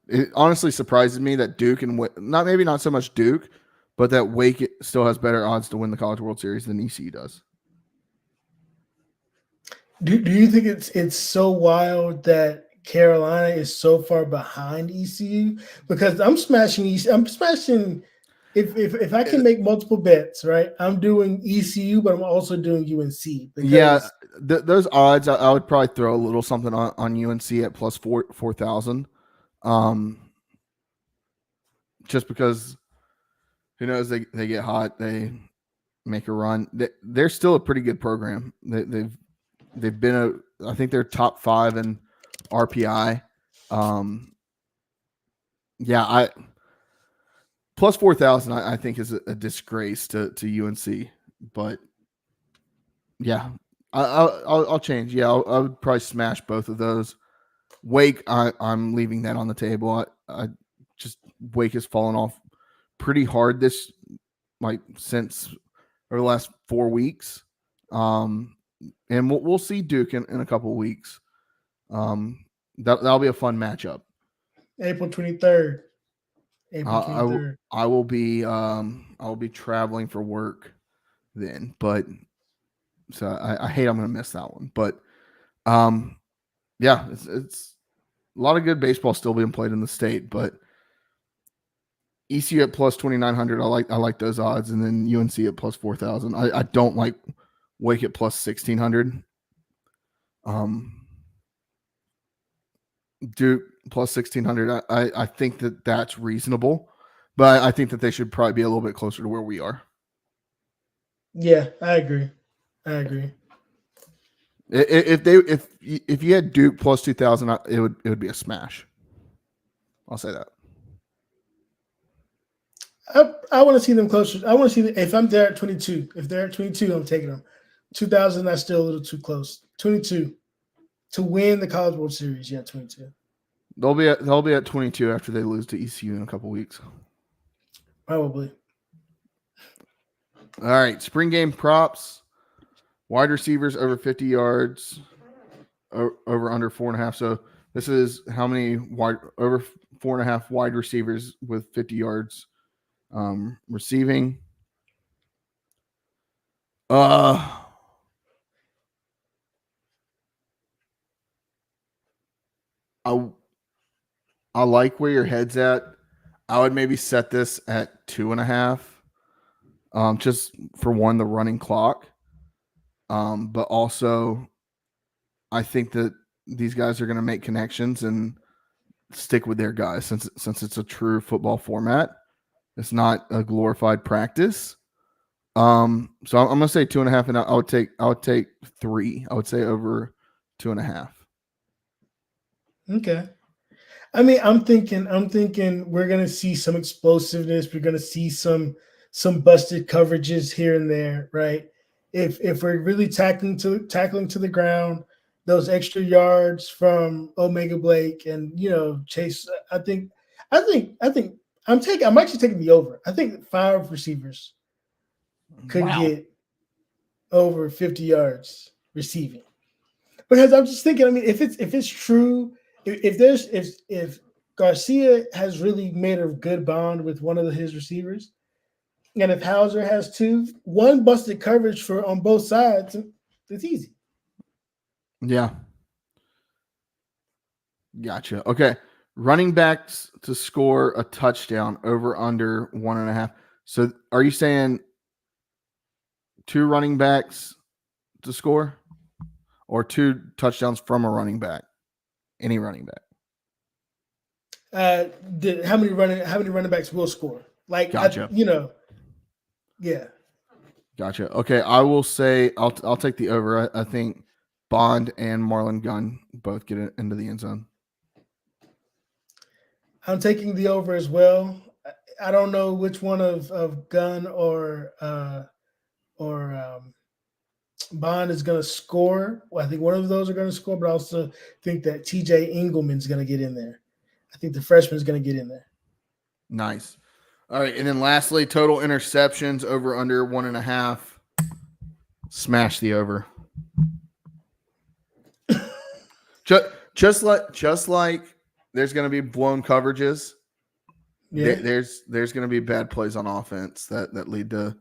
S1: It honestly surprises me that Duke maybe not so much Duke, but that Wake still has better odds to win the College World Series than ECU does.
S2: Do you think it's so wild that Carolina is so far behind ECU? Because I'm smashing If I can make multiple bets, right? I'm doing ECU, but I'm also doing UNC
S1: Yeah,
S2: because
S1: those odds, I would probably throw a little something on UNC at plus 4,000. Just because who knows, they get hot, they make a run. They're still a pretty good program. They've been I think they're top 5 in RPI. Yeah, I plus 4,000 I think is a disgrace to UNC, but yeah, I'll change. Yeah, I would probably smash both of those. Wake, I'm leaving that on the table. I just Wake has fallen off pretty hard this since over the last 4 weeks. And we'll see Duke in a couple of weeks. That'll be a fun matchup.
S2: April 23rd. April
S1: I
S2: 23rd.
S1: will be traveling for work then, but so I hate I'm going to miss that one. But yeah, it's a lot of good baseball still being played in the state, but ECU at plus 2,900. I like those odds, and then UNC at plus 4,000. I don't like Wake at plus 1,600. Duke plus 1,600. I think that's reasonable, but I think that they should probably be a little bit closer to where we are.
S2: Yeah, I agree.
S1: If you had Duke plus 2,000, it would be a smash. I'll say that.
S2: I want to see them closer. I want to see if I'm there at 22. If they're at 22, I'm taking them. 2,000, that's still a little too close. 22 to win the College World Series. Yeah, 22.
S1: They'll be at 22 after they lose to ECU in a couple weeks.
S2: Probably.
S1: All right, spring game props. Wide receivers over 50 yards, over under 4.5. So this is how many over 4.5 wide receivers with 50 yards receiving. I like where your head's at. I would maybe set this at 2.5, just for the running clock. But also, I think that these guys are going to make connections and stick with their guys since it's a true football format. It's not a glorified practice. So I'm going to say 2.5, and I would take 3. I would say over 2.5.
S2: Okay. I mean, I'm thinking we're gonna see some explosiveness. We're gonna see some busted coverages here and there, right? If we're really tackling to the ground, those extra yards from Omega Blake and Chase, I think I'm actually taking the over. I think 5 receivers could get over 50 yards receiving. Because I'm just thinking, I mean, if it's true, if Garcia has really made a good bond with one of his receivers, and if Hauser has 2, one busted coverage on both sides, it's easy.
S1: Yeah. Gotcha. Okay. Running backs to score a touchdown over under 1.5. So are you saying 2 running backs to score, or 2 touchdowns from a running back? Any running back.
S2: How many running backs will score? Like,
S1: gotcha.
S2: Yeah.
S1: Gotcha. Okay, I will say I'll take the over. I think Bond and Marlon Gunn both get into the end zone.
S2: I'm taking the over as well. I don't know which one of Gunn or Bond is going to score. Well, I think one of those are going to score, but I also think that TJ Engelman's going to get in there. I think the freshman's going to get in there.
S1: Nice. All right, and then lastly, total interceptions over under 1.5. Smash the over. just like there's going to be blown coverages. Yeah. There's going to be bad plays on offense that lead to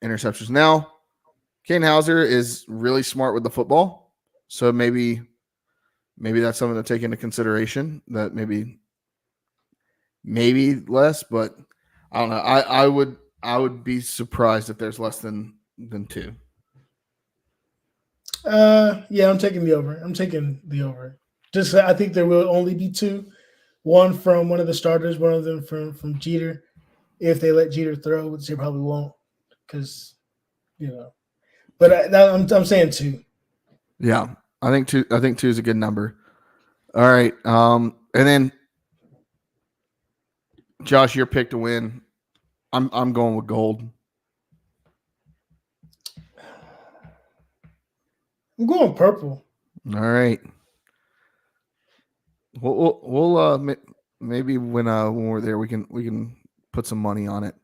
S1: interceptions. Now, Kane Hauser is really smart with the football, so maybe that's something to take into consideration. That maybe less, but I don't know. I would be surprised if there's less than 2.
S2: Yeah, I'm taking the over. I'm taking the over. Just I think there will only be two. One from one of the starters, one of them from Jeter. If they let Jeter throw, which they probably won't, because you know. But I'm saying two.
S1: Yeah, I think 2. I think 2 is a good number. All right. And then Josh, your pick to win. I'm going with gold.
S2: I'm going purple.
S1: All right. We'll maybe when we're there we can put some money on it.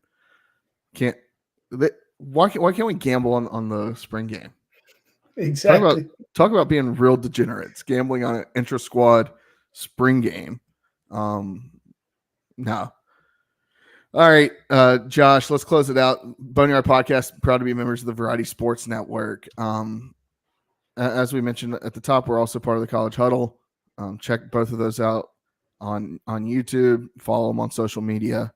S1: Why can't we gamble on the spring game?
S2: Exactly.
S1: Talk about being real degenerates, gambling on an intra squad spring game. No. All right, Josh, let's close it out. Boneyard Podcast, proud to be members of the Variety Sports Network. As we mentioned at the top, we're also part of the College Huddle. Check both of those out on YouTube. Follow them on social media.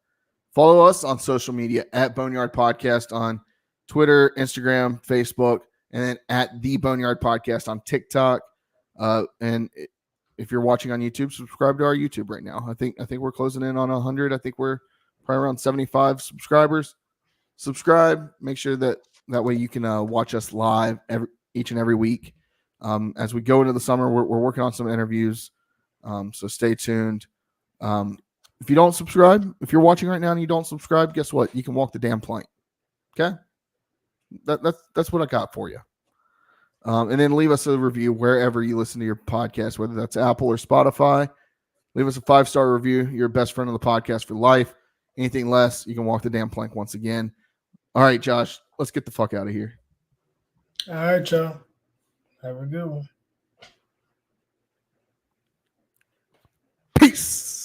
S1: Follow us on social media at Boneyard Podcast on Twitter, Instagram, Facebook, and then at the Boneyard Podcast on TikTok. And if you're watching on YouTube, subscribe to our YouTube right now. I think we're closing in on 100. I think we're probably around 75 subscribers. Subscribe. Make sure that way you can watch us live each and every week. As we go into the summer, we're working on some interviews. So stay tuned. If you don't subscribe, if you're watching right now and you don't subscribe, guess what? You can walk the damn plank. Okay? That's what I got for you. And then leave us a review wherever you listen to your podcast, whether that's Apple or Spotify. Leave us a 5-star review. You're a best friend of the podcast for life. Anything less, you can walk the damn plank once again. All right, Josh, let's get the fuck out of here.
S2: All right, y'all. Have a good one.
S1: Peace.